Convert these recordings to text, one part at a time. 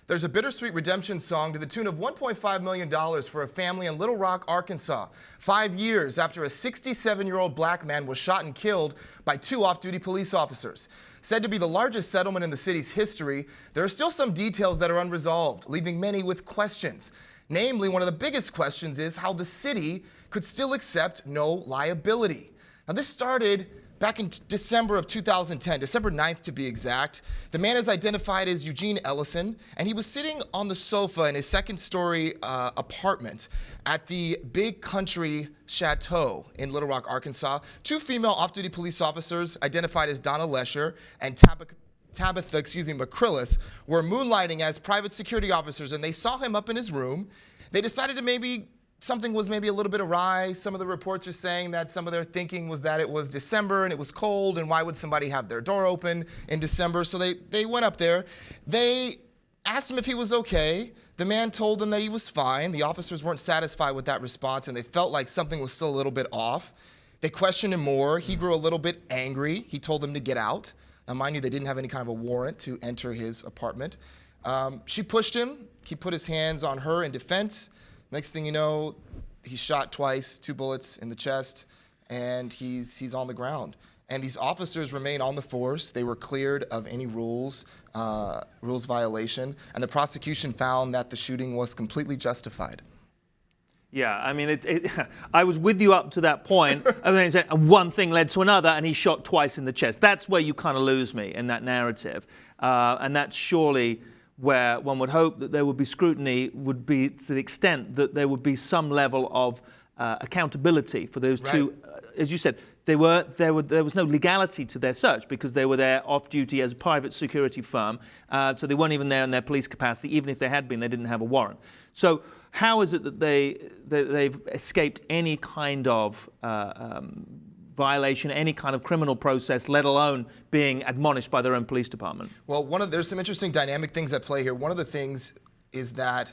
There's a bittersweet redemption song to the tune of $1.5 million for a family in Little Rock, Arkansas, 5 years after a 67-year-old black man was shot and killed by 2 off-duty police officers. Said to be the largest settlement in the city's history, there are still some details that are unresolved, leaving many with questions. Namely, one of the biggest questions is how the city could still accept no liability. Now, this started back in December of 2010, December 9th to be exact. The man is identified as Eugene Ellison, and he was sitting on the sofa in his second-story apartment at the Big Country Chateau in Little Rock, Arkansas. 2 female off-duty police officers, identified as Donna Lesher and Tabitha McCrillis, were moonlighting as private security officers, and they saw him up in his room. They decided to something was maybe a little bit awry. Some of the reports are saying that some of their thinking was that it was December and it was cold, and why would somebody have their door open in December? So they went up there. They asked him if he was okay. The man told them that he was fine. The officers weren't satisfied with that response, and they felt like something was still a little bit off. They questioned him more. He grew a little bit angry. He told them to get out. Now, mind you, they didn't have any kind of a warrant to enter his apartment. She pushed him. He put his hands on her in defense. Next thing you know, he's shot twice, 2 bullets in the chest, and he's on the ground. And these officers remain on the force. They were cleared of any rules violation, and the prosecution found that the shooting was completely justified. Yeah, I mean, I was with you up to that point, and then one thing led to another, and he shot twice in the chest. That's where you kind of lose me in that narrative, and that's surely where one would hope that there would be scrutiny, would be to the extent that there would be some level of accountability for those two. As you said, there was no legality to their search because they were there off duty as a private security firm, so they weren't even there in their police capacity. Even if they had been, they didn't have a warrant. So how is it that they've escaped any kind of violation, any kind of criminal process, let alone being admonished by their own police department? Well, there's some interesting dynamic things at play here. One of the things is that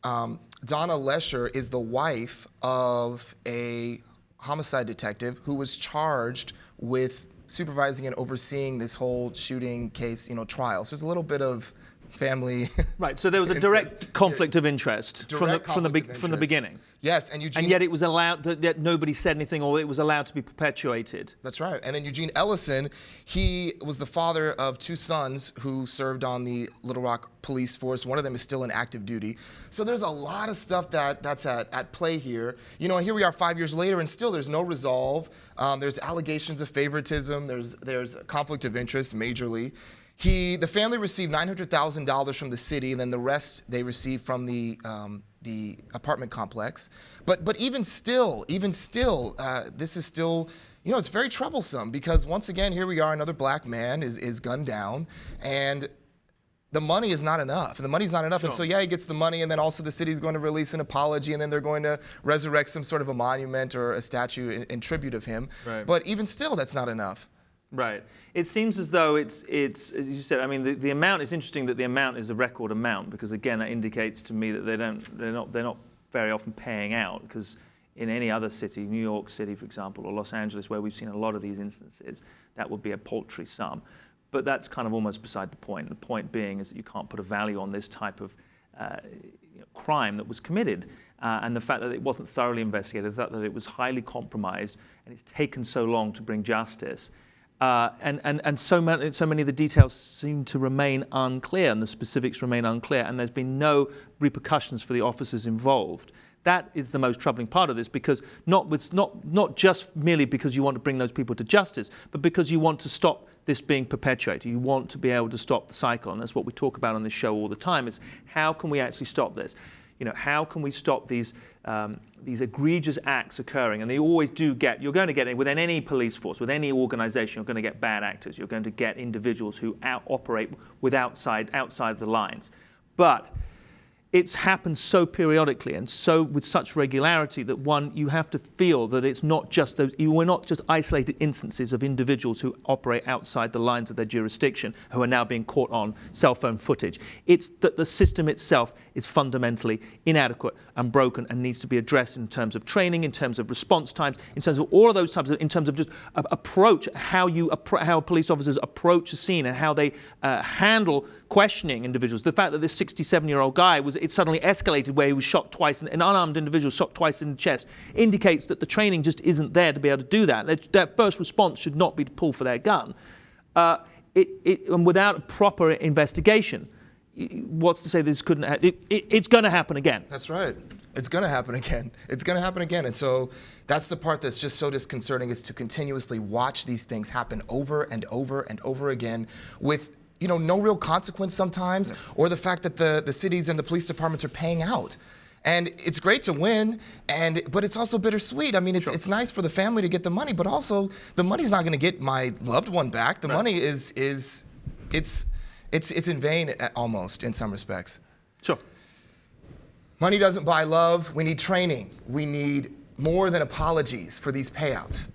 Donna Lesher is the wife of a homicide detective who was charged with supervising and overseeing this whole shooting case, trial. So there's a little bit of family. Right. So there was a direct conflict of interest from the beginning. Yes, and yet it was allowed that nobody said anything, or it was allowed to be perpetuated. That's right. And then Eugene Ellison, he was the father of 2 sons who served on the Little Rock police force. One of them is still in active duty. So there's a lot of stuff that's at play here. And here we are 5 years later, and still there's no resolve. There's allegations of favoritism. There's conflict of interest majorly. The family received $900,000 from the city, and then the rest they received from the apartment complex. But even still, this is still, it's very troublesome because once again, here we are, another black man is gunned down, and the money is not enough. And the money's not enough, sure. And so he gets the money, and then also the city's going to release an apology, and then they're going to resurrect some sort of a monument or a statue in tribute of him. Right. But even still, that's not enough. Right. It seems as though it's as you said. I mean, the amount. It's interesting that the amount is a record amount because again, that indicates to me that they're not very often paying out because in any other city, New York City, for example, or Los Angeles, where we've seen a lot of these instances, that would be a paltry sum. But that's kind of almost beside the point. The point being is that you can't put a value on this type of crime that was committed. And the fact that it wasn't thoroughly investigated, the fact that it was highly compromised, and it's taken so long to bring justice. And so many of the details seem to remain unclear, and the specifics remain unclear, and there's been no repercussions for the officers involved. That is the most troubling part of this, because not just merely because you want to bring those people to justice, but because you want to stop this being perpetuated. You want to be able to stop the cycle, and that's what we talk about on this show all the time, is how can we actually stop this? How can we stop these egregious acts occurring? And they always do you're going to get it within any police force, with any organization, you're going to get bad actors. You're going to get individuals who operate outside the lines. But it's happened so periodically and so with such regularity that you have to feel that it's not just we're not just isolated instances of individuals who operate outside the lines of their jurisdiction who are now being caught on cell phone footage. It's that the system itself is fundamentally inadequate and broken and needs to be addressed in terms of training, in terms of response times, in terms of all of those types of, in terms of just approach, how police officers approach a scene and how they handle questioning individuals. The fact that this 67-year-old guy it suddenly escalated where he was shot twice, an unarmed individual shot twice in the chest, indicates that the training just isn't there to be able to do that. That first response should not be to pull for their gun. And without a proper investigation, what's to say this couldn't happen? It's going to happen again. That's right. It's going to happen again. It's going to happen again. And so that's the part that's just so disconcerting, is to continuously watch these things happen over and over and over again with no real consequence sometimes, or the fact that the cities and the police departments are paying out. And it's great to win, but it's also bittersweet. I mean, it's nice for the family to get the money, but also the money's not going to get my loved one back. The money it's in vain almost in some respects. Sure. Money doesn't buy love. We need training. We need more than apologies for these payouts.